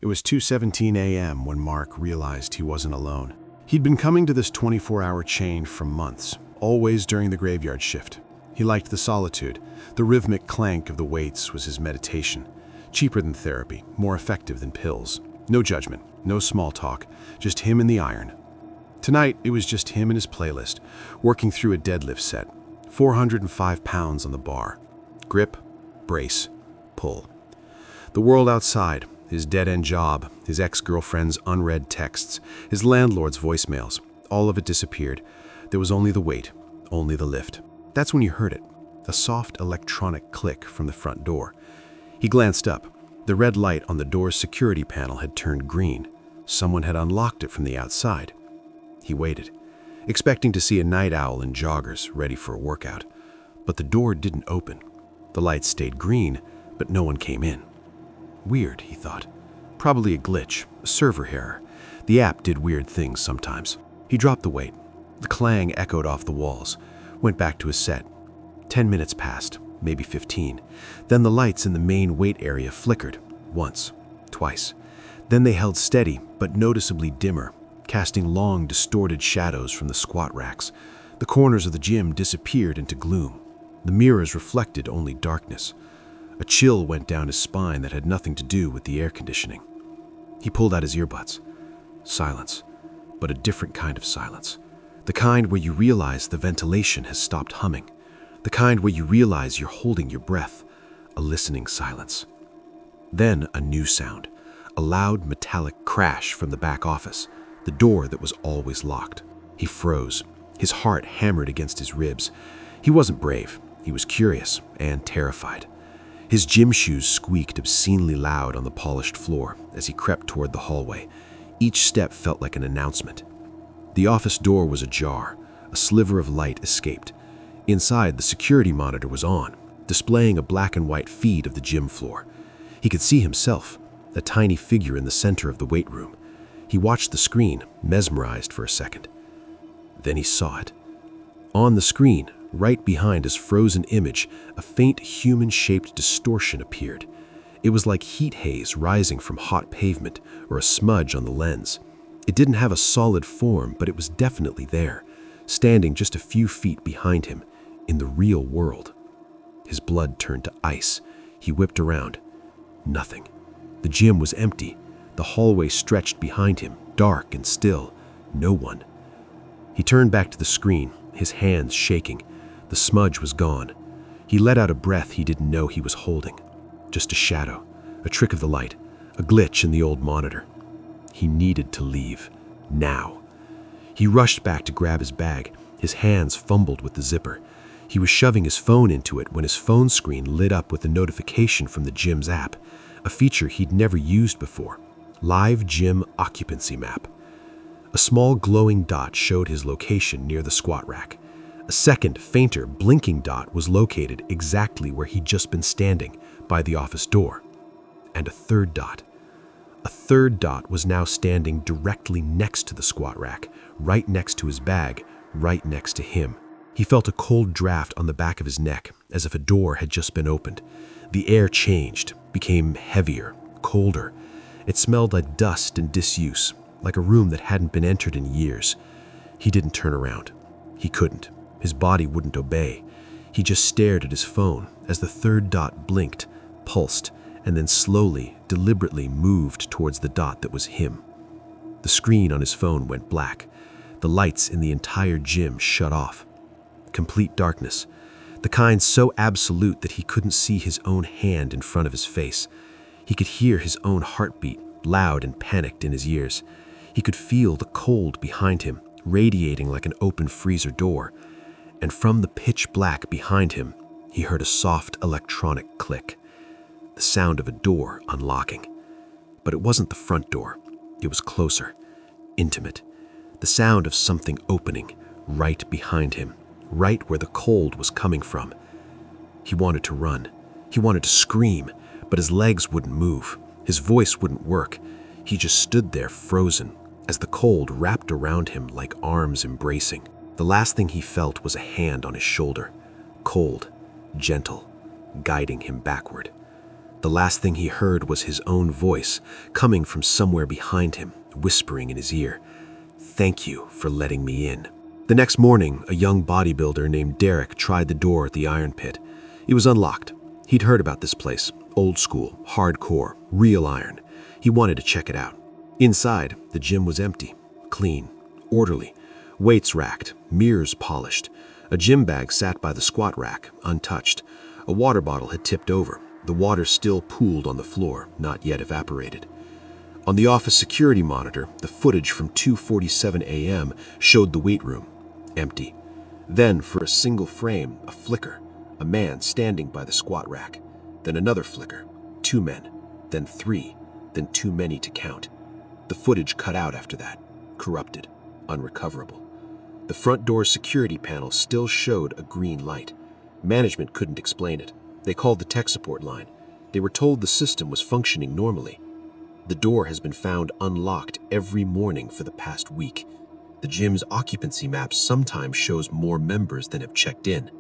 It was 2:17 a.m. when Mark realized he wasn't alone. He'd been coming to this 24-hour chain for months, always during the graveyard shift. He liked the solitude. The rhythmic clank of the weights was his meditation. Cheaper than therapy, more effective than pills. No judgment, no small talk, just him and the iron. Tonight, it was just him and his playlist, working through a deadlift set. 405 pounds on the bar. Grip, brace, pull. The world outside, his dead-end job, his ex-girlfriend's unread texts, his landlord's voicemails, all of it disappeared. There was only the weight, only the lift. That's when he heard it, a soft electronic click from the front door. He glanced up. The red light on the door's security panel had turned green. Someone had unlocked it from the outside. He waited, expecting to see a night owl in joggers ready for a workout. But the door didn't open. The light stayed green, but no one came in. Weird, he thought. Probably a glitch, a server error. The app did weird things sometimes. He dropped the weight. The clang echoed off the walls. Went back to his set. 10 minutes passed, maybe 15. Then the lights in the main weight area flickered. Once, twice. Then they held steady, but noticeably dimmer, casting long, distorted shadows from the squat racks. The corners of the gym disappeared into gloom. The mirrors reflected only darkness. A chill went down his spine that had nothing to do with the air conditioning. He pulled out his earbuds. Silence, but a different kind of silence. The kind where you realize the ventilation has stopped humming. The kind where you realize you're holding your breath. A listening silence. Then a new sound. A loud metallic crash from the back office. The door that was always locked. He froze. His heart hammered against his ribs. He wasn't brave. He was curious and terrified. His gym shoes squeaked obscenely loud on the polished floor as he crept toward the hallway. Each step felt like an announcement. The office door was ajar. A sliver of light escaped. Inside, the security monitor was on, displaying a black and white feed of the gym floor. He could see himself, a tiny figure in the center of the weight room. He watched the screen, mesmerized for a second. Then he saw it. On the screen, right behind his frozen image, a faint human-shaped distortion appeared. It was like heat haze rising from hot pavement or a smudge on the lens. It didn't have a solid form, but it was definitely there, standing just a few feet behind him, in the real world. His blood turned to ice. He whipped around. Nothing. The gym was empty. The hallway stretched behind him, dark and still. No one. He turned back to the screen, his hands shaking. The smudge was gone. He let out a breath he didn't know he was holding. Just a shadow, a trick of the light, a glitch in the old monitor. He needed to leave. Now. He rushed back to grab his bag. His hands fumbled with the zipper. He was shoving his phone into it when his phone screen lit up with a notification from the gym's app, a feature he'd never used before. Live Gym Occupancy Map. A small glowing dot showed his location near the squat rack. A second, fainter, blinking dot was located exactly where he'd just been standing, by the office door. And a third dot. A third dot was now standing directly next to the squat rack, right next to his bag, right next to him. He felt a cold draft on the back of his neck, as if a door had just been opened. The air changed, became heavier, colder. It smelled like dust and disuse, like a room that hadn't been entered in years. He didn't turn around. He couldn't. His body wouldn't obey. He just stared at his phone as the third dot blinked, pulsed, and then slowly, deliberately moved towards the dot that was him. The screen on his phone went black. The lights in the entire gym shut off. Complete darkness, the kind so absolute that he couldn't see his own hand in front of his face. He could hear his own heartbeat, loud and panicked in his ears. He could feel the cold behind him, radiating like an open freezer door. And from the pitch black behind him, he heard a soft electronic click. The sound of a door unlocking. But it wasn't the front door. It was closer, intimate. The sound of something opening, right behind him, right where the cold was coming from. He wanted to run. He wanted to scream, but his legs wouldn't move. His voice wouldn't work. He just stood there frozen, as the cold wrapped around him like arms embracing. The last thing he felt was a hand on his shoulder, cold, gentle, guiding him backward. The last thing he heard was his own voice, coming from somewhere behind him, whispering in his ear, "Thank you for letting me in." The next morning, a young bodybuilder named Derek tried the door at the iron pit. It was unlocked. He'd heard about this place, old school, hardcore, real iron. He wanted to check it out. Inside, the gym was empty, clean, orderly, weights racked, mirrors polished. A gym bag sat by the squat rack, untouched. A water bottle had tipped over. The water still pooled on the floor, not yet evaporated. On the office security monitor, the footage from 2:47 a.m. showed the weight room, empty. Then, for a single frame, a flicker, a man standing by the squat rack. Then another flicker, 2 men, then 3, then too many to count. The footage cut out after that, corrupted, unrecoverable. The front door's security panel still showed a green light. Management couldn't explain it. They called the tech support line. They were told the system was functioning normally. The door has been found unlocked every morning for the past week. The gym's occupancy map sometimes shows more members than have checked in.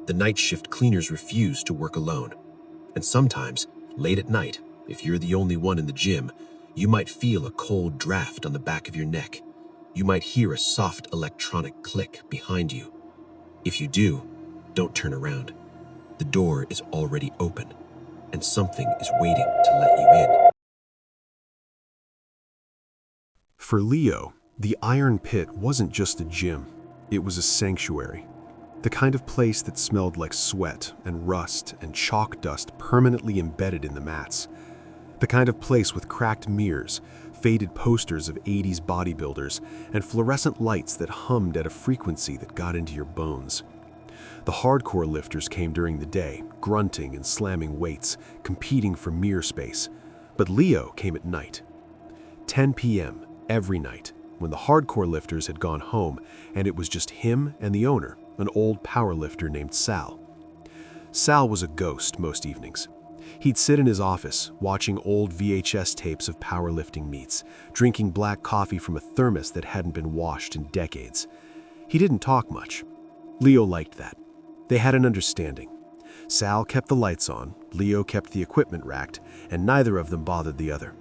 The night shift cleaners refuse to work alone. And sometimes, late at night, if you're the only one in the gym, you might feel a cold draft on the back of your neck. You might hear a soft electronic click behind you. If you do, don't turn around. The door is already open, and something is waiting to let you in. For Leo, the Iron Pit wasn't just a gym. It was a sanctuary. The kind of place that smelled like sweat and rust and chalk dust permanently embedded in the mats. The kind of place with cracked mirrors, faded posters of 80s bodybuilders, and fluorescent lights that hummed at a frequency that got into your bones. The hardcore lifters came during the day, grunting and slamming weights, competing for mirror space. But Leo came at night. 10 p.m. every night, when the hardcore lifters had gone home, and it was just him and the owner, an old power lifter named Sal. Sal was a ghost most evenings. He'd sit in his office, watching old VHS tapes of powerlifting meets, drinking black coffee from a thermos that hadn't been washed in decades. He didn't talk much. Leo liked that. They had an understanding. Sal kept the lights on, Leo kept the equipment racked, and neither of them bothered the other.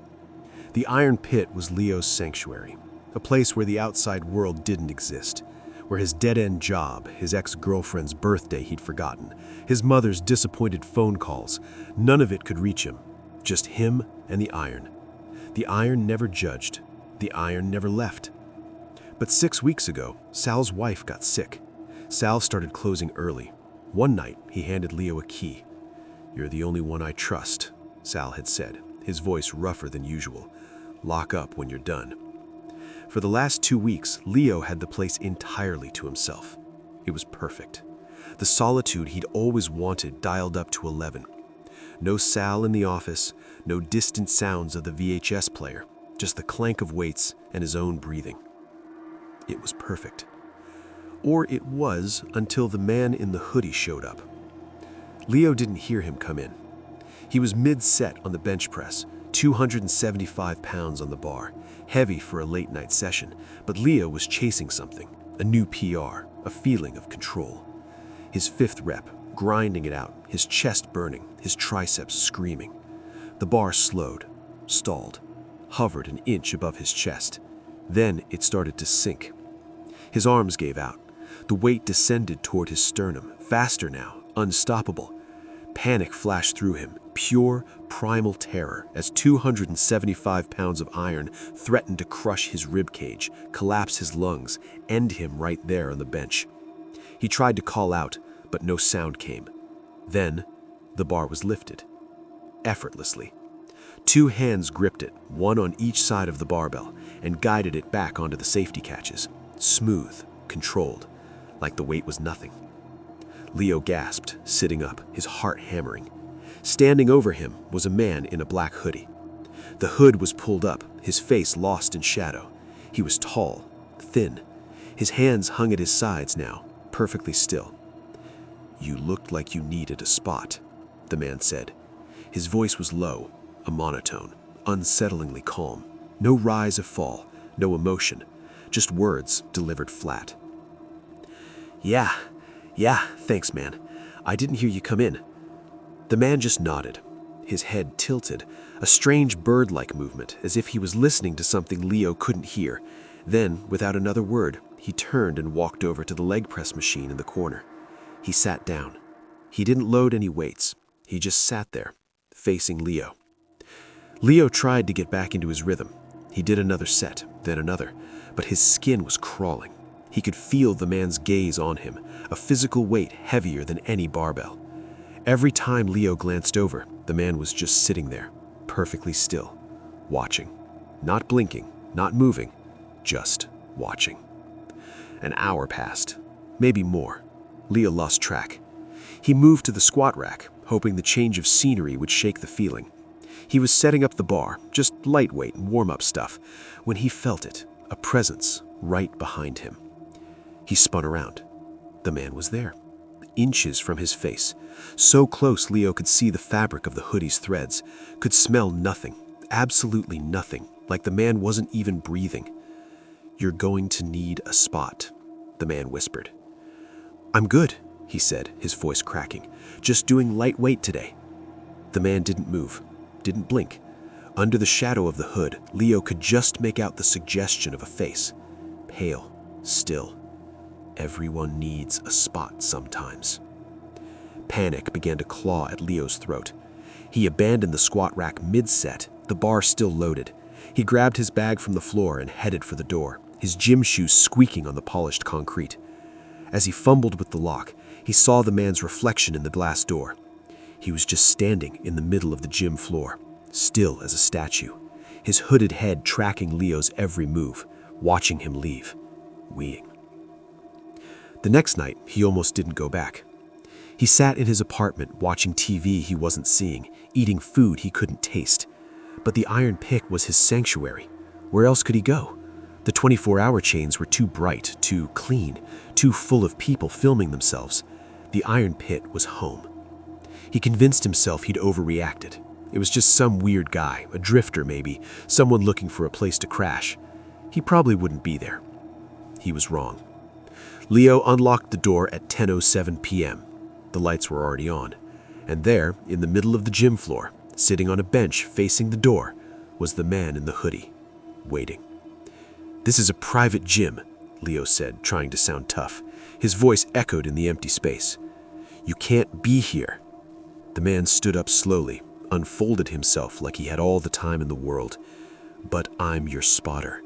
The Iron Pit was Leo's sanctuary, a place where the outside world didn't exist, where his dead-end job, his ex-girlfriend's birthday he'd forgotten, his mother's disappointed phone calls, none of it could reach him. Just him and the iron. The iron never judged. The iron never left. But 6 weeks ago, Sal's wife got sick. Sal started closing early. One night, he handed Leo a key. "You're the only one I trust," Sal had said, his voice rougher than usual. "Lock up when you're done." For the last 2 weeks, Leo had the place entirely to himself. It was perfect. The solitude he'd always wanted dialed up to 11. No Sal in the office, no distant sounds of the VHS player, just the clank of weights and his own breathing. It was perfect. Or it was until the man in the hoodie showed up. Leo didn't hear him come in. He was mid-set on the bench press, 275 pounds on the bar, heavy for a late-night session, but Leo was chasing something, a new PR, a feeling of control. His 5th rep, grinding it out, his chest burning, his triceps screaming. The bar slowed, stalled, hovered an inch above his chest. Then it started to sink. His arms gave out. The weight descended toward his sternum, faster now, unstoppable. Panic flashed through him, pure, primal terror, as 275 pounds of iron threatened to crush his ribcage, collapse his lungs, end him right there on the bench. He tried to call out, but no sound came. Then, the bar was lifted. Effortlessly. 2 hands gripped it, one on each side of the barbell, and guided it back onto the safety catches. Smooth, controlled, like the weight was nothing. Leo gasped, sitting up, his heart hammering. Standing over him was a man in a black hoodie. The hood was pulled up, his face lost in shadow. He was tall, thin. His hands hung at his sides now, perfectly still. "You looked like you needed a spot," the man said. His voice was low, a monotone, unsettlingly calm. No rise or fall, no emotion, just words delivered flat. Yeah, thanks, man. I didn't hear you come in." The man just nodded. his head tilted, a strange bird-like movement, as if he was listening to something Leo couldn't hear. Then, without another word, he turned and walked over to the leg press machine in the corner. He sat down. He didn't load any weights. He just sat there, facing Leo. Leo tried to get back into his rhythm. He did another set, then another, but his skin was crawling. He could feel the man's gaze on him, a physical weight heavier than any barbell. Every time Leo glanced over, the man was just sitting there, perfectly still, watching. Not blinking, not moving, just watching. An hour passed, maybe more. Leo lost track. He moved to the squat rack, hoping the change of scenery would shake the feeling. He was setting up the bar, just lightweight and warm-up stuff, when he felt it, a presence right behind him. He spun around. The man was there, inches from his face. So close Leo could see the fabric of the hoodie's threads, could smell nothing, absolutely nothing, like the man wasn't even breathing. "You're going to need a spot," the man whispered. "I'm good," he said, his voice cracking. "Just doing light weight today." The man didn't move, didn't blink. Under the shadow of the hood, Leo could just make out the suggestion of a face. Pale, still. Everyone needs a spot sometimes. Panic began to claw at Leo's throat. He abandoned the squat rack mid-set, the bar still loaded. He grabbed his bag from the floor and headed for the door, his gym shoes squeaking on the polished concrete. As he fumbled with the lock, he saw the man's reflection in the glass door. He was just standing in the middle of the gym floor, still as a statue, his hooded head tracking Leo's every move, watching him leave, weeing. The next night, he almost didn't go back. He sat in his apartment watching TV he wasn't seeing, eating food he couldn't taste. But the Iron Pit was his sanctuary. Where else could he go? The 24-hour chains were too bright, too clean, too full of people filming themselves. The Iron Pit was home. He convinced himself he'd overreacted. It was just some weird guy, a drifter maybe, someone looking for a place to crash. He probably wouldn't be there. He was wrong. Leo unlocked the door at 10:07 p.m. The lights were already on. And there, in the middle of the gym floor, sitting on a bench facing the door, was the man in the hoodie, waiting. "This is a private gym," Leo said, trying to sound tough. His voice echoed in the empty space. "You can't be here." The man stood up slowly, unfolded himself like he had all the time in the world. "But I'm your spotter."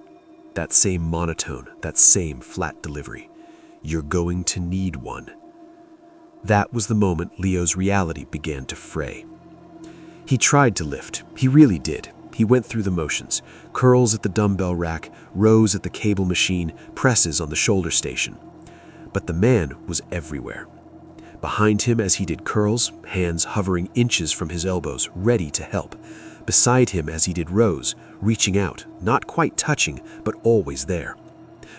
That same monotone, that same flat delivery. "You're going to need one." That was the moment Leo's reality began to fray. He tried to lift. He really did. He went through the motions. Curls at the dumbbell rack, rows at the cable machine, presses on the shoulder station. But the man was everywhere. Behind him as he did curls, hands hovering inches from his elbows, ready to help. Beside him as he did rows, reaching out, not quite touching, but always there.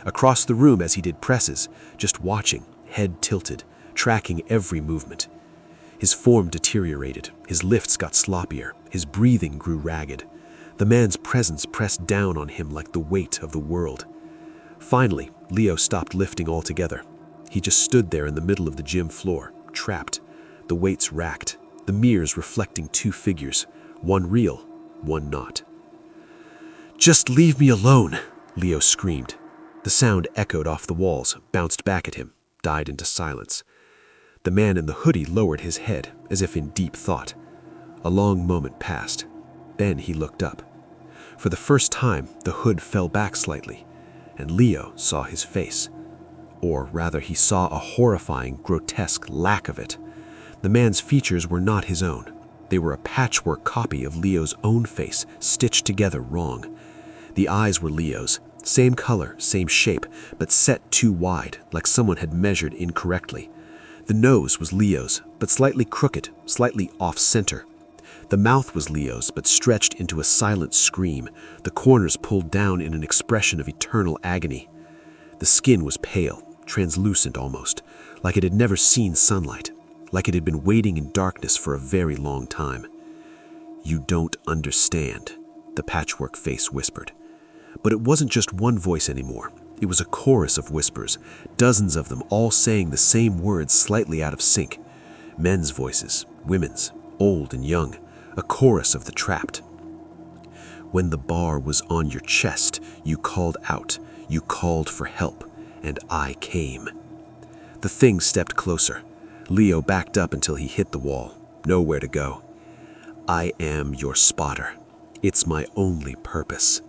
Across the room as he did presses, just watching, head tilted, tracking every movement. His form deteriorated, his lifts got sloppier, his breathing grew ragged. The man's presence pressed down on him like the weight of the world. Finally, Leo stopped lifting altogether. He just stood there in the middle of the gym floor, trapped, the weights racked, the mirrors reflecting two figures, one real, one not. "Just leave me alone," Leo screamed. The sound echoed off the walls, bounced back at him, died into silence. The man in the hoodie lowered his head, as if in deep thought. A long moment passed. Then he looked up. For the first time, the hood fell back slightly, and Leo saw his face. Or rather, he saw a horrifying, grotesque lack of it. The man's features were not his own. They were a patchwork copy of Leo's own face, stitched together wrong. The eyes were Leo's, same color, same shape, but set too wide, like someone had measured incorrectly. The nose was Leo's, but slightly crooked, slightly off-center. The mouth was Leo's, but stretched into a silent scream, the corners pulled down in an expression of eternal agony. The skin was pale, translucent almost, like it had never seen sunlight, like it had been waiting in darkness for a very long time. "You don't understand," the patchwork face whispered. But it wasn't just one voice anymore. It was a chorus of whispers, dozens of them all saying the same words slightly out of sync. Men's voices, women's, old and young, a chorus of the trapped. When the bar was on your chest, you called out, you called for help, and I came. The thing stepped closer. Leo backed up until he hit the wall. Nowhere to go. I am your spotter. It's my only purpose.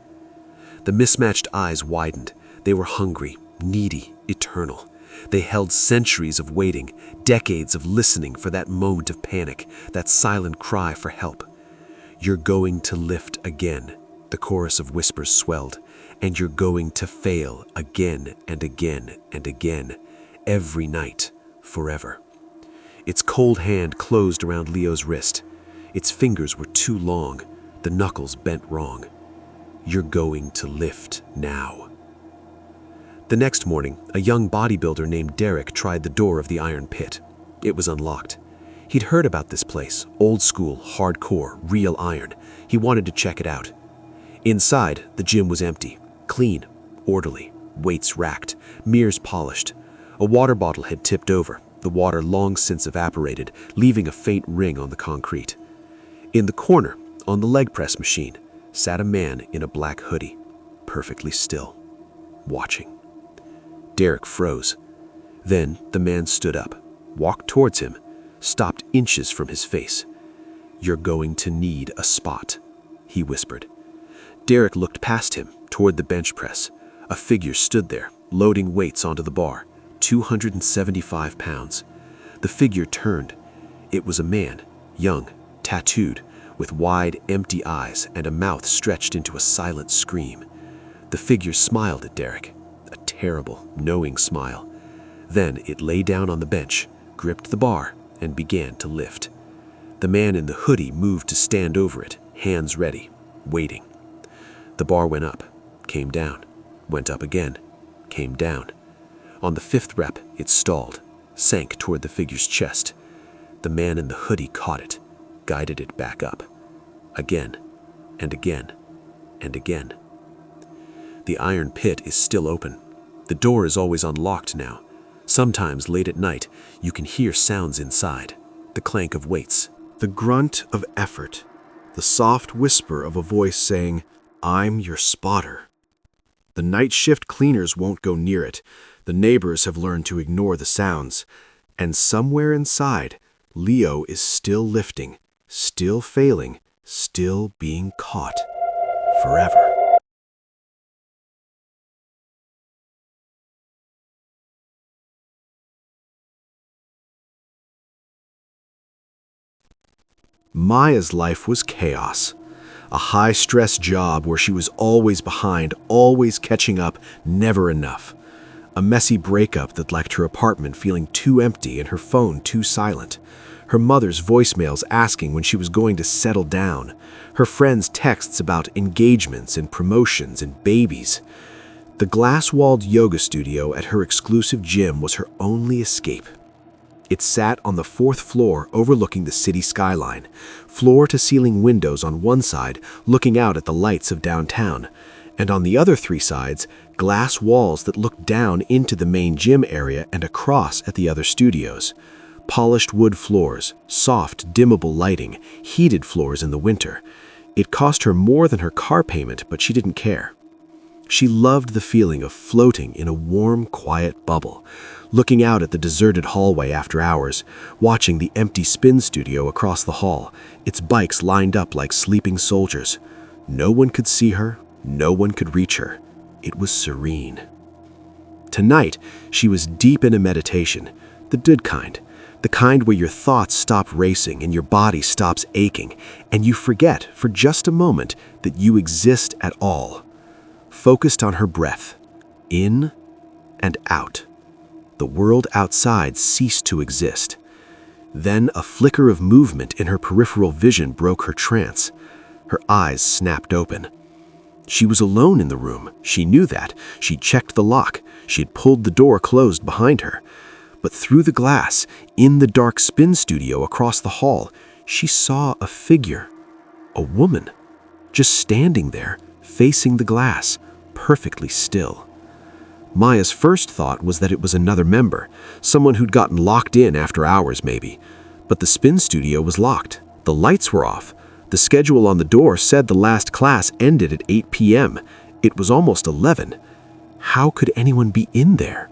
The mismatched eyes widened. They were hungry, needy, eternal. They held centuries of waiting, decades of listening for that moment of panic, that silent cry for help. You're going to lift again, the chorus of whispers swelled, and you're going to fail again and again and again, every night, forever. Its cold hand closed around Leo's wrist. Its fingers were too long, the knuckles bent wrong. You're going to lift now. The next morning, a young bodybuilder named Derek tried the door of the iron pit. It was unlocked. He'd heard about this place, old school, hardcore, real iron. He wanted to check it out. Inside, the gym was empty, clean, orderly, weights racked, mirrors polished. A water bottle had tipped over, the water long since evaporated, leaving a faint ring on the concrete. In the corner, on the leg press machine, sat a man in a black hoodie, perfectly still, watching. Derek froze. Then the man stood up, walked towards him, stopped inches from his face. You're going to need a spot, he whispered. Derek looked past him, toward the bench press. A figure stood there, loading weights onto the bar, 275 pounds. The figure turned. It was a man, young, tattooed, with wide, empty eyes and a mouth stretched into a silent scream. The figure smiled at Derek, a terrible, knowing smile. Then it lay down on the bench, gripped the bar, and began to lift. The man in the hoodie moved to stand over it, hands ready, waiting. The bar went up, came down, went up again, came down. On the fifth rep, it stalled, sank toward the figure's chest. The man in the hoodie caught it, guided it back up. Again, and again, and again. The iron pit is still open. The door is always unlocked now. Sometimes late at night, you can hear sounds inside. The clank of weights. The grunt of effort. The soft whisper of a voice saying, I'm your spotter. The night shift cleaners won't go near it. The neighbors have learned to ignore the sounds. And somewhere inside, Leo is still lifting, still failing, still being caught. Forever. Maya's life was chaos. A high-stress job where she was always behind, always catching up, never enough. A messy breakup that left her apartment feeling too empty and her phone too silent. Her mother's voicemails asking when she was going to settle down. Her friends' texts about engagements and promotions and babies. The glass-walled yoga studio at her exclusive gym was her only escape. It sat on the 4th floor overlooking the city skyline, floor-to-ceiling windows on one side looking out at the lights of downtown, and on the other 3 sides, glass walls that looked down into the main gym area and across at the other studios. Polished wood floors, soft, dimmable lighting, heated floors in the winter. It cost her more than her car payment, but she didn't care. She loved the feeling of floating in a warm, quiet bubble, looking out at the deserted hallway after hours, watching the empty spin studio across the hall, its bikes lined up like sleeping soldiers. No one could see her, no one could reach her. It was serene. Tonight, she was deep in a meditation, the good kind, the kind where your thoughts stop racing and your body stops aching, and you forget for just a moment that you exist at all. Focused on her breath, in and out. The world outside ceased to exist. Then a flicker of movement in her peripheral vision broke her trance. Her eyes snapped open. She was alone in the room. She knew that. She'd checked the lock. She had pulled the door closed behind her. But through the glass, in the dark spin studio across the hall, she saw a figure. A woman. Just standing there, facing the glass, perfectly still. Maya's first thought was that it was another member, someone who'd gotten locked in after hours maybe. But the spin studio was locked. The lights were off. The schedule on the door said the last class ended at 8 p.m. It was almost 11. How could anyone be in there?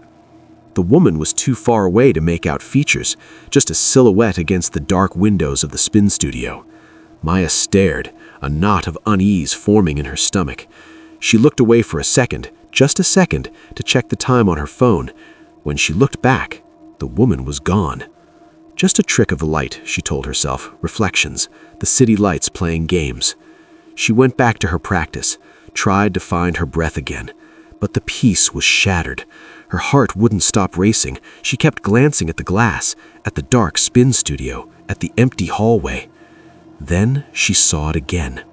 The woman was too far away to make out features, just a silhouette against the dark windows of the spin studio. Maya stared, a knot of unease forming in her stomach. She looked away for a second, just a second, to check the time on her phone. When she looked back, the woman was gone. Just a trick of the light, she told herself. Reflections, the city lights playing games. She went back to her practice, tried to find her breath again. But the peace was shattered. Her heart wouldn't stop racing. She kept glancing at the glass, at the dark spin studio, at the empty hallway. Then she saw it again.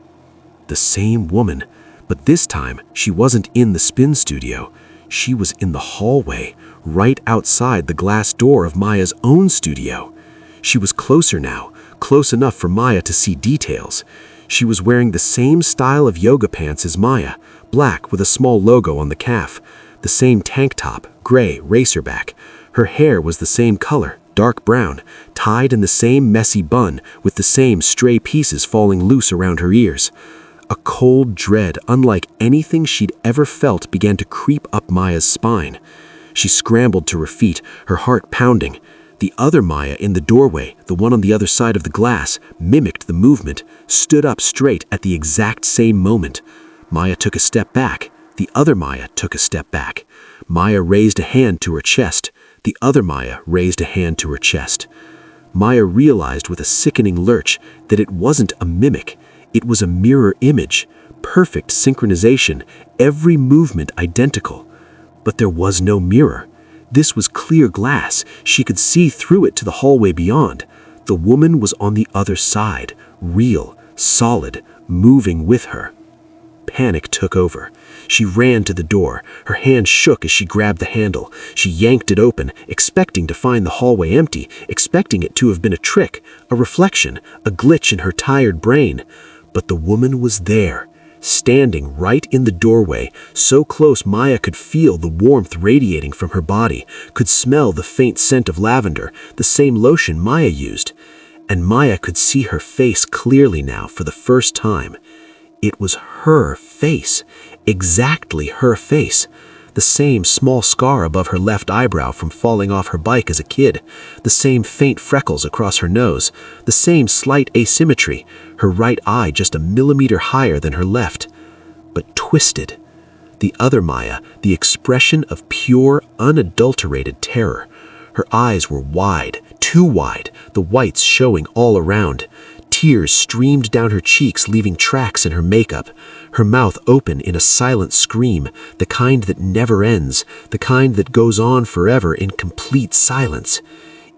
The same woman, but this time she wasn't in the spin studio. She was in the hallway, right outside the glass door of Maya's own studio. She was closer now, close enough for Maya to see details. She was wearing the same style of yoga pants as Maya, black with a small logo on the calf. The same tank top, gray, racerback. Her hair was the same color, dark brown, tied in the same messy bun with the same stray pieces falling loose around her ears. A cold dread unlike anything she'd ever felt began to creep up Maya's spine. She scrambled to her feet, her heart pounding. The other Maya in the doorway, the one on the other side of the glass, mimicked the movement, stood up straight at the exact same moment. Maya took a step back. The other Maya took a step back. Maya raised a hand to her chest. The other Maya raised a hand to her chest. Maya realized with a sickening lurch that it wasn't a mimic. It was a mirror image, perfect synchronization, every movement identical. But there was no mirror. This was clear glass. She could see through it to the hallway beyond. The woman was on the other side, real, solid, moving with her. Panic took over. She ran to the door. Her hand shook as she grabbed the handle. She yanked it open, expecting to find the hallway empty, expecting it to have been a trick, a reflection, a glitch in her tired brain. But the woman was there, standing right in the doorway, so close Maya could feel the warmth radiating from her body, could smell the faint scent of lavender, the same lotion Maya used. And Maya could see her face clearly now for the first time. It was her face, exactly her face. The same small scar above her left eyebrow from falling off her bike as a kid, the same faint freckles across her nose, the same slight asymmetry, her right eye just a millimeter higher than her left, but twisted. The other Maya, the expression of pure, unadulterated terror. Her eyes were wide, too wide, the whites showing all around. Tears streamed down her cheeks, leaving tracks in her makeup. Her mouth open in a silent scream, the kind that never ends, the kind that goes on forever in complete silence.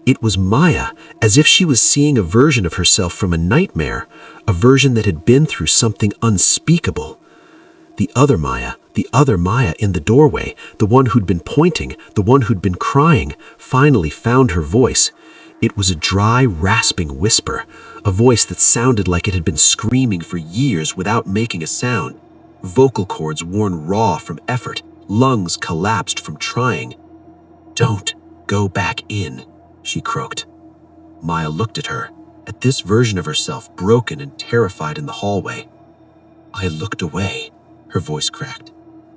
It was Maya, as if she was seeing a version of herself from a nightmare, a version that had been through something unspeakable. The other Maya in the doorway, the one who'd been pointing, the one who'd been crying, finally found her voice. It was a dry, rasping whisper, a voice that sounded like it had been screaming for years without making a sound. Vocal cords worn raw from effort, lungs collapsed from trying. "Don't go back in," she croaked. Maya looked at her, at this version of herself broken and terrified in the hallway. "I looked away," her voice cracked.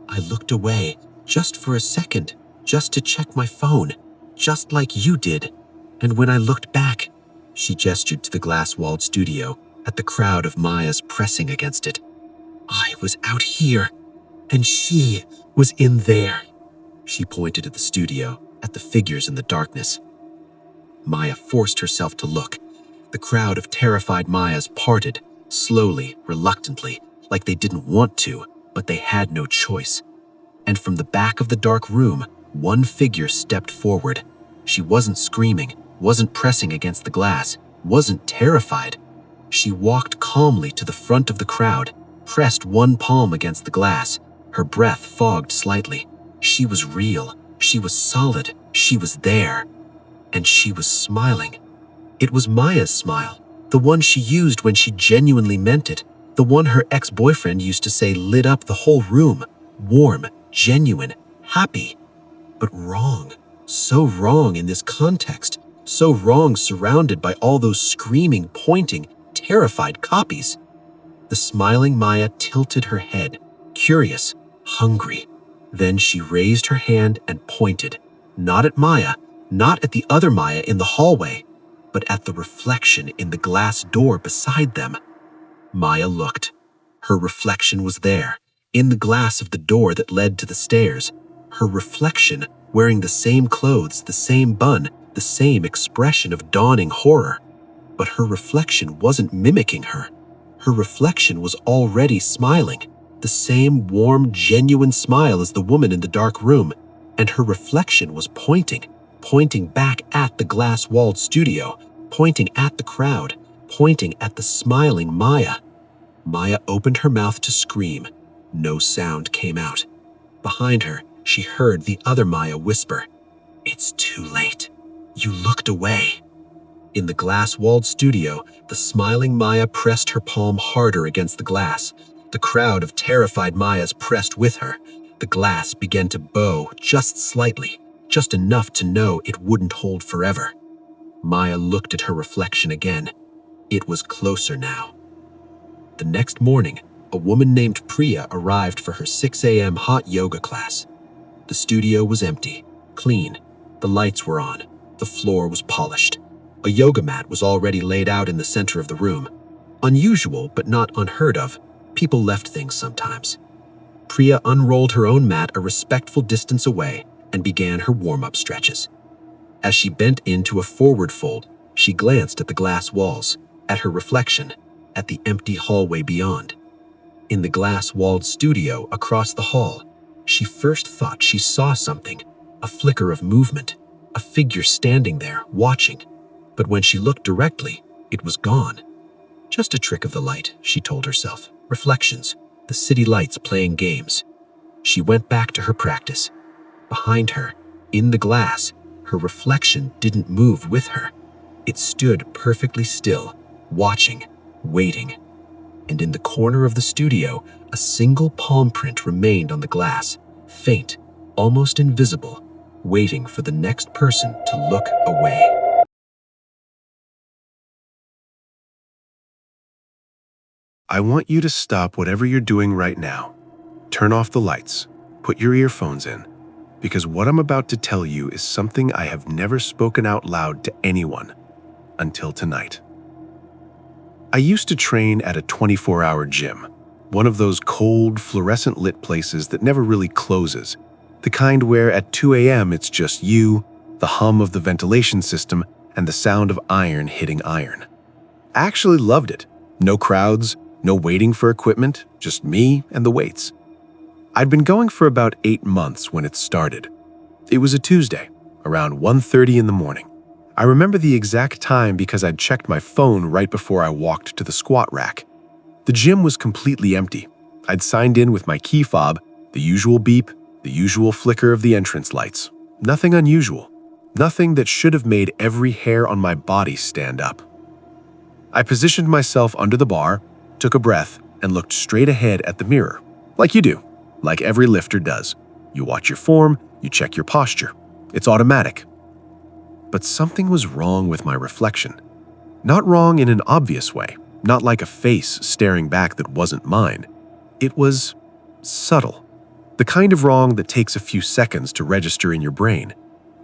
"I looked away just for a second, just to check my phone, just like you did. And when I looked back," she gestured to the glass-walled studio, at the crowd of Mayas pressing against it, "I was out here, and she was in there." She pointed at the studio, at the figures in the darkness. Maya forced herself to look. The crowd of terrified Mayas parted, slowly, reluctantly, like they didn't want to, but they had no choice. And from the back of the dark room, one figure stepped forward. She wasn't screaming, wasn't pressing against the glass, wasn't terrified. She walked calmly to the front of the crowd, pressed one palm against the glass. Her breath fogged slightly. She was real. She was solid. She was there. And she was smiling. It was Maya's smile, the one she used when she genuinely meant it, the one her ex-boyfriend used to say lit up the whole room. Warm, genuine, happy. But wrong. So wrong in this context. So wrong surrounded by all those screaming, pointing, terrified copies. The smiling Maya tilted her head, curious, hungry. Then she raised her hand and pointed, not at Maya, not at the other Maya in the hallway, but at the reflection in the glass door beside them. Maya looked. Her reflection was there, in the glass of the door that led to the stairs. Her reflection, wearing the same clothes, the same bun, the same expression of dawning horror. But her reflection wasn't mimicking her. Her reflection was already smiling, the same warm, genuine smile as the woman in the dark room, and her reflection was pointing back at the glass-walled studio, pointing at the crowd, pointing at the smiling Maya. Maya opened her mouth to scream. No sound came out. Behind her, she heard the other Maya whisper, "It's too late. You looked away." In the glass-walled studio, the smiling Maya pressed her palm harder against the glass. The crowd of terrified Mayas pressed with her. The glass began to bow just slightly, just enough to know it wouldn't hold forever. Maya looked at her reflection again. It was closer now. The next morning, a woman named Priya arrived for her 6 a.m. hot yoga class. The studio was empty, clean. The lights were on. The floor was polished. A yoga mat was already laid out in the center of the room. Unusual, but not unheard of. People left things sometimes. Priya unrolled her own mat a respectful distance away and began her warm-up stretches. As she bent into a forward fold, she glanced at the glass walls, at her reflection, at the empty hallway beyond. In the glass-walled studio across the hall, she first thought she saw something, a flicker of movement, a figure standing there, watching. But when she looked directly, it was gone. Just a trick of the light, she told herself. Reflections, the city lights playing games. She went back to her practice. Behind her, in the glass, her reflection didn't move with her. It stood perfectly still, watching, waiting. And in the corner of the studio, a single palm print remained on the glass, faint, almost invisible, waiting for the next person to look away. I want you to stop whatever you're doing right now. Turn off the lights. Put your earphones in. Because what I'm about to tell you is something I have never spoken out loud to anyone until tonight. I used to train at a 24-hour gym, one of those cold, fluorescent-lit places that never really closes, the kind where at 2 a.m. it's just you, the hum of the ventilation system, and the sound of iron hitting iron. I actually loved it. No crowds, no waiting for equipment, just me and the weights. I'd been going for about 8 months when it started. It was a Tuesday, around 1:30 in the morning. I remember the exact time because I'd checked my phone right before I walked to the squat rack. The gym was completely empty. I'd signed in with my key fob, the usual beep, the usual flicker of the entrance lights. Nothing unusual. Nothing that should have made every hair on my body stand up. I positioned myself under the bar, took a breath, and looked straight ahead at the mirror, like you do, like every lifter does. You watch your form, you check your posture. It's automatic. But something was wrong with my reflection. Not wrong in an obvious way, not like a face staring back that wasn't mine. It was subtle, the kind of wrong that takes a few seconds to register in your brain.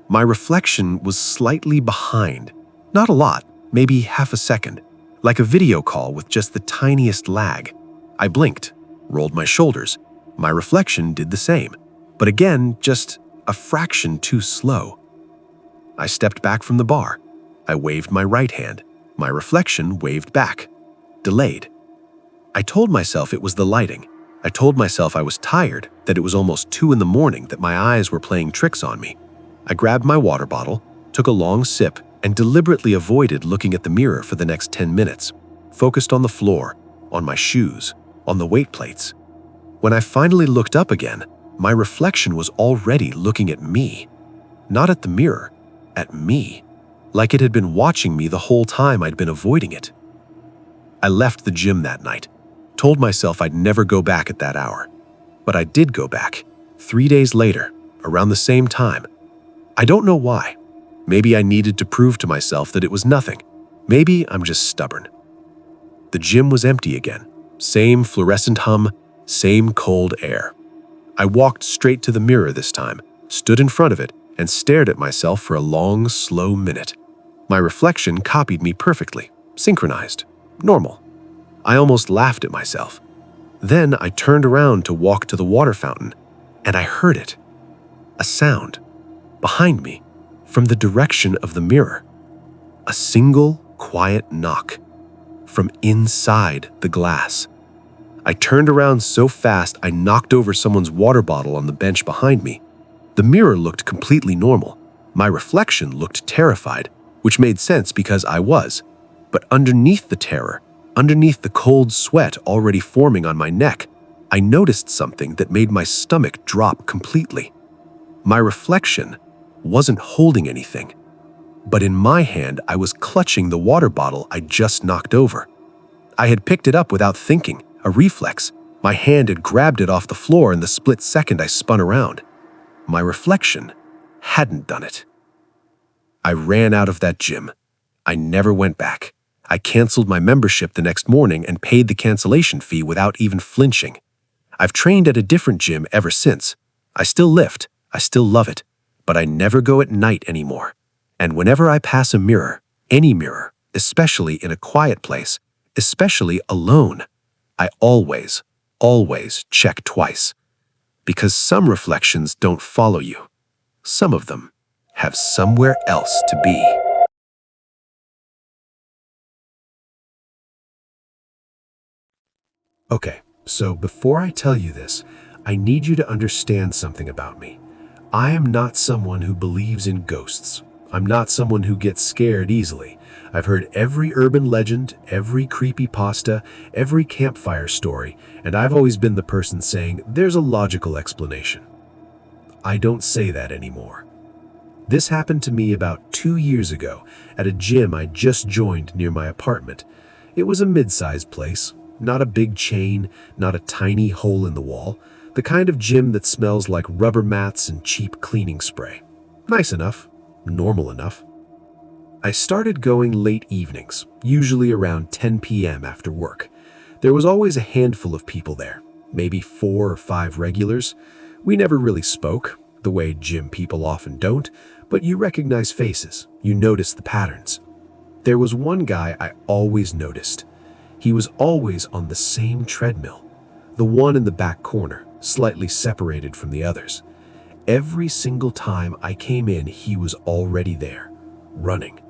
My reflection was slightly behind, not a lot, maybe half a second. Like a video call with just the tiniest lag. I blinked, rolled my shoulders. My reflection did the same, but again, just a fraction too slow. I stepped back from the bar. I waved my right hand. My reflection waved back. Delayed. I told myself it was the lighting. I told myself I was tired, that it was almost 2 in the morning, that my eyes were playing tricks on me. I grabbed my water bottle, took a long sip, and deliberately avoided looking at the mirror for the next 10 minutes, focused on the floor, on my shoes, on the weight plates. When I finally looked up again, my reflection was already looking at me. Not at the mirror, at me, like it had been watching me the whole time I'd been avoiding it. I left the gym that night, told myself I'd never go back at that hour. But I did go back, 3 days later, around the same time. I don't know why. Maybe I needed to prove to myself that it was nothing. Maybe I'm just stubborn. The gym was empty again. Same fluorescent hum, same cold air. I walked straight to the mirror this time, stood in front of it, and stared at myself for a long, slow minute. My reflection copied me perfectly, synchronized, normal. I almost laughed at myself. Then I turned around to walk to the water fountain, and I heard it. A sound, behind me, from the direction of the mirror. A single, quiet knock, from inside the glass. I turned around so fast I knocked over someone's water bottle on the bench behind me. The mirror looked completely normal. My reflection looked terrified, which made sense because I was. But underneath the terror, underneath the cold sweat already forming on my neck, I noticed something that made my stomach drop completely. My reflection wasn't holding anything, but in my hand I was clutching the water bottle I just knocked over. I had picked it up without thinking, a reflex. My hand had grabbed it off the floor in the split second I spun around. My reflection hadn't done it. I ran out of that gym. I never went back. I canceled my membership the next morning and paid the cancellation fee without even flinching. I've trained at a different gym ever since. I still lift, I still love it, but I never go at night anymore. And whenever I pass a mirror, any mirror, especially in a quiet place, especially alone, I always check twice. Because some reflections don't follow you. Some of them have somewhere else to be. Okay, so before I tell you this, I need you to understand something about me. I am not someone who believes in ghosts. I'm not someone who gets scared easily. I've heard every urban legend, every creepypasta, every campfire story, and I've always been the person saying, there's a logical explanation. I don't say that anymore. This happened to me about 2 years ago at a gym I just joined near my apartment. It was a mid-sized place, not a big chain, not a tiny hole in the wall, the kind of gym that smells like rubber mats and cheap cleaning spray. Nice enough, normal enough. I started going late evenings, usually around 10 p.m. after work. There was always a handful of people there, maybe 4 or 5 regulars. We never really spoke, the way gym people often don't, but you recognize faces, you notice the patterns. There was one guy I always noticed. He was always on the same treadmill, the one in the back corner, slightly separated from the others. Every single time I came in, he was already there, running.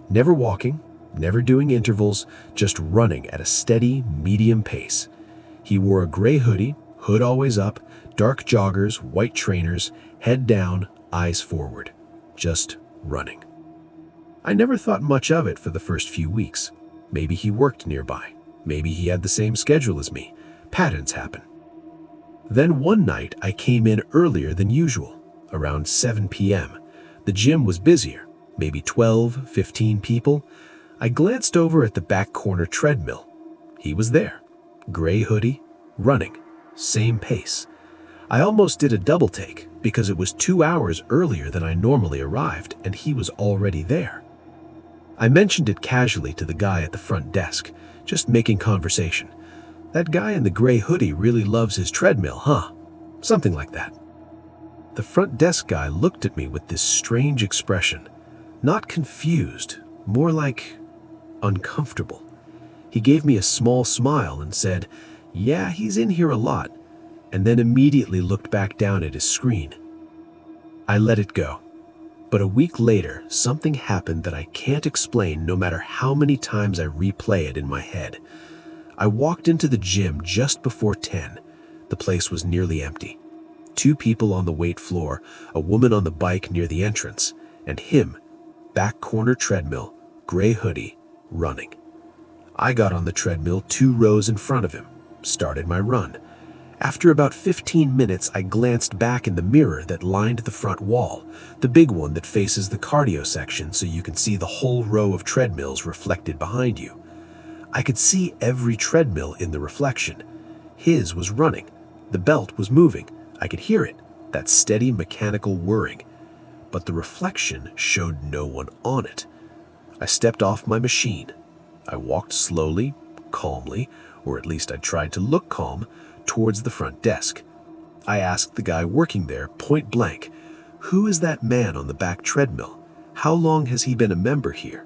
Never walking, never doing intervals, just running at a steady, medium pace. He wore a gray hoodie, hood always up, dark joggers, white trainers, head down, eyes forward, just running. I never thought much of it for the first few weeks. Maybe he worked nearby. Maybe he had the same schedule as me. Patterns happen. Then one night I came in earlier than usual, around 7 p.m. The gym was busier, maybe 12, 15 people. I glanced over at the back corner treadmill. He was there, gray hoodie, running, same pace. I almost did a double take because it was 2 hours earlier than I normally arrived and he was already there. I mentioned it casually to the guy at the front desk, just making conversation. That guy in the gray hoodie really loves his treadmill, huh? Something like that. The front desk guy looked at me with this strange expression. Not confused, more like uncomfortable. He gave me a small smile and said, "Yeah, he's in here a lot," and then immediately looked back down at his screen. I let it go. But a week later, something happened that I can't explain no matter how many times I replay it in my head. I walked into the gym just before 10. The place was nearly empty. 2 people on the weight floor, a woman on the bike near the entrance, and him, back corner treadmill, gray hoodie, running. I got on the treadmill 2 rows in front of him, started my run. After about 15 minutes, I glanced back in the mirror that lined the front wall, the big one that faces the cardio section so you can see the whole row of treadmills reflected behind you. I could see every treadmill in the reflection. His was running. The belt was moving. I could hear it, that steady mechanical whirring. But the reflection showed no one on it. I stepped off my machine. I walked slowly, calmly, or at least I tried to look calm, towards the front desk. I asked the guy working there point blank, "Who is that man on the back treadmill? How long has he been a member here?"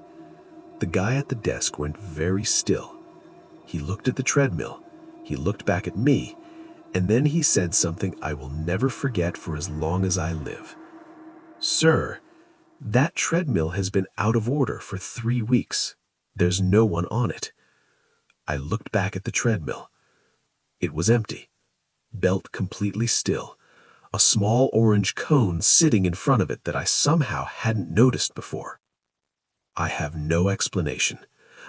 The guy at the desk went very still. He looked at the treadmill, he looked back at me, and then he said something I will never forget for as long as I live. "Sir, that treadmill has been out of order for 3 weeks. There's no one on it." I looked back at the treadmill. It was empty, belt completely still, a small orange cone sitting in front of it that I somehow hadn't noticed before. I have no explanation.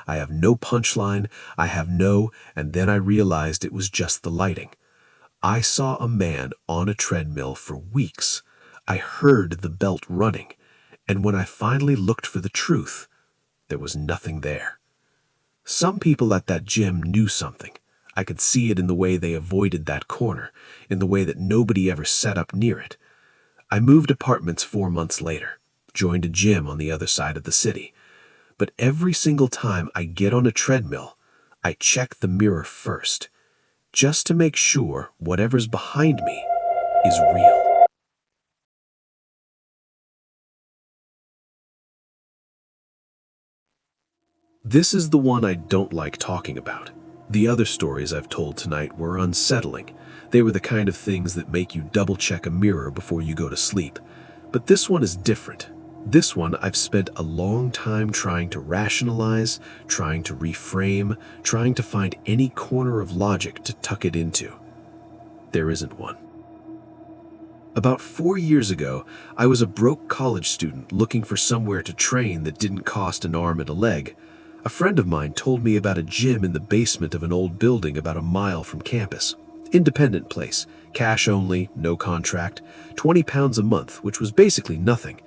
I have no punchline. And then I realized it was just the lighting. I saw a man on a treadmill for weeks. I heard the belt running, and when I finally looked for the truth, there was nothing there. Some people at that gym knew something. I could see it in the way they avoided that corner, in the way that nobody ever set up near it. I moved apartments 4 months later, joined a gym on the other side of the city. But every single time I get on a treadmill, I check the mirror first, just to make sure whatever's behind me is real. This is the one I don't like talking about. The other stories I've told tonight were unsettling. They were the kind of things that make you double-check a mirror before you go to sleep. But this one is different. This one I've spent a long time trying to rationalize, trying to reframe, trying to find any corner of logic to tuck it into. There isn't one. About 4 years ago, I was a broke college student looking for somewhere to train that didn't cost an arm and a leg. A friend of mine told me about a gym in the basement of an old building about a mile from campus. Independent place, cash only, no contract, £20 a month, which was basically nothing.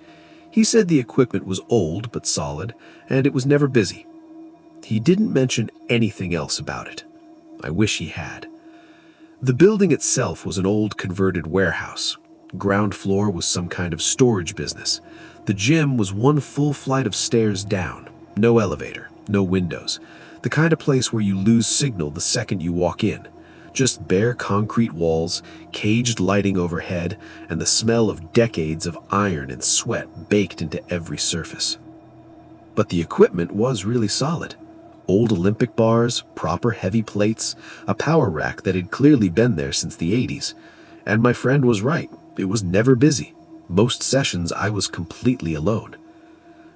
He said the equipment was old but solid, and it was never busy. He didn't mention anything else about it. I wish he had. The building itself was an old converted warehouse. Ground floor was some kind of storage business. The gym was one full flight of stairs down, no elevator, no windows. The kind of place where you lose signal the second you walk in. Just bare concrete walls, caged lighting overhead, and the smell of decades of iron and sweat baked into every surface. But the equipment was really solid. Old Olympic bars, proper heavy plates, a power rack that had clearly been there since the 80s. And my friend was right. It was never busy. Most sessions I was completely alone.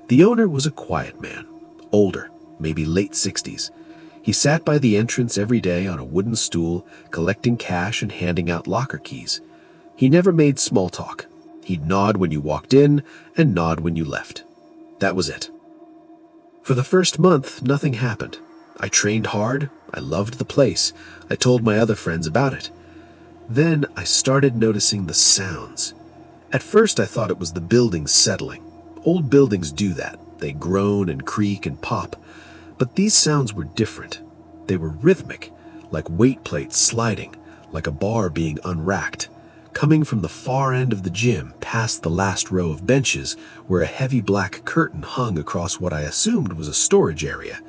The owner was a quiet man, older, maybe late 60s. He sat by the entrance every day on a wooden stool, collecting cash and handing out locker keys. He never made small talk. He'd nod when you walked in and nod when you left. That was it. For the first month, nothing happened. I trained hard. I loved the place. I told my other friends about it. Then I started noticing the sounds. At first I thought it was the buildings settling. Old buildings do that. They groan and creak and pop. But these sounds were different. They were rhythmic, like weight plates sliding, like a bar being unracked, coming from the far end of the gym past the last row of benches where a heavy black curtain hung across what I assumed was a storage area.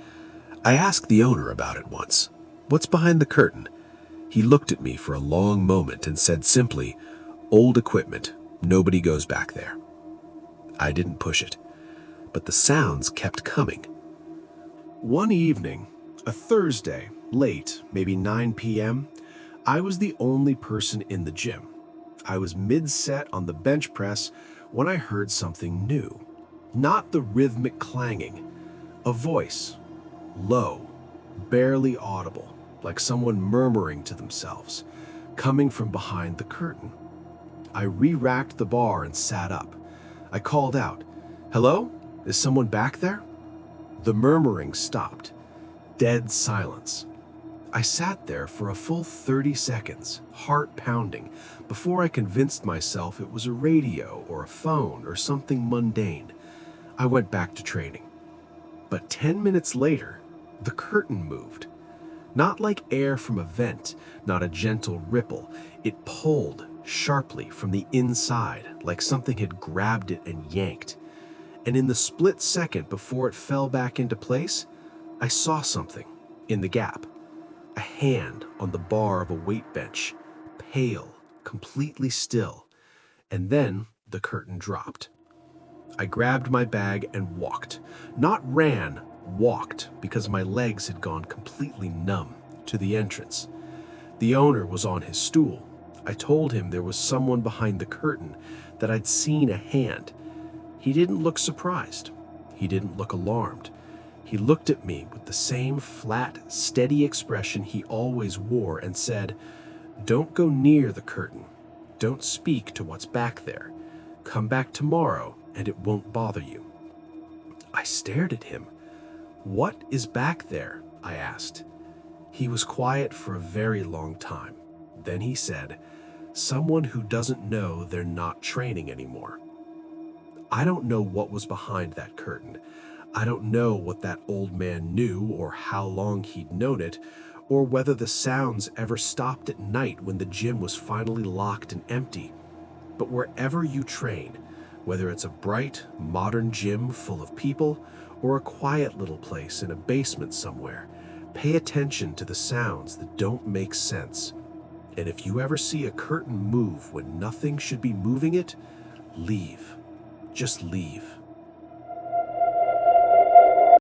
I asked the owner about it once. "What's behind the curtain?" He looked at me for a long moment and said simply, "Old equipment. Nobody goes back there." I didn't push it, but the sounds kept coming. One evening, a Thursday, late, maybe 9 p.m., I was the only person in the gym. I was mid-set on the bench press when I heard something new. Not the rhythmic clanging. A voice, low, barely audible, like someone murmuring to themselves, coming from behind the curtain. I re-racked the bar and sat up. I called out, "Hello? Is someone back there?" The murmuring stopped. Dead silence. I sat there for a full 30 seconds, heart pounding, before I convinced myself it was a radio or a phone or something mundane. I went back to training. But 10 minutes later, the curtain moved. Not like air from a vent, not a gentle ripple. It pulled sharply from the inside, like something had grabbed it and yanked. And in the split second before it fell back into place, I saw something. In the gap, a hand on the bar of a weight bench, pale, completely still, and then the curtain dropped. I grabbed my bag and walked. Not ran, walked, because my legs had gone completely numb, to the entrance. The owner was on his stool. I told him there was someone behind the curtain, that I'd seen a hand. He didn't look surprised. He didn't look alarmed. He looked at me with the same flat, steady expression he always wore and said, "Don't go near the curtain. Don't speak to what's back there. Come back tomorrow and it won't bother you." I stared at him. "What is back there?" I asked. He was quiet for a very long time. Then he said, "Someone who doesn't know they're not training anymore." I don't know what was behind that curtain. I don't know what that old man knew or how long he'd known it, or whether the sounds ever stopped at night when the gym was finally locked and empty. But wherever you train, whether it's a bright, modern gym full of people or a quiet little place in a basement somewhere, pay attention to the sounds that don't make sense. And if you ever see a curtain move when nothing should be moving it, leave. Just leave.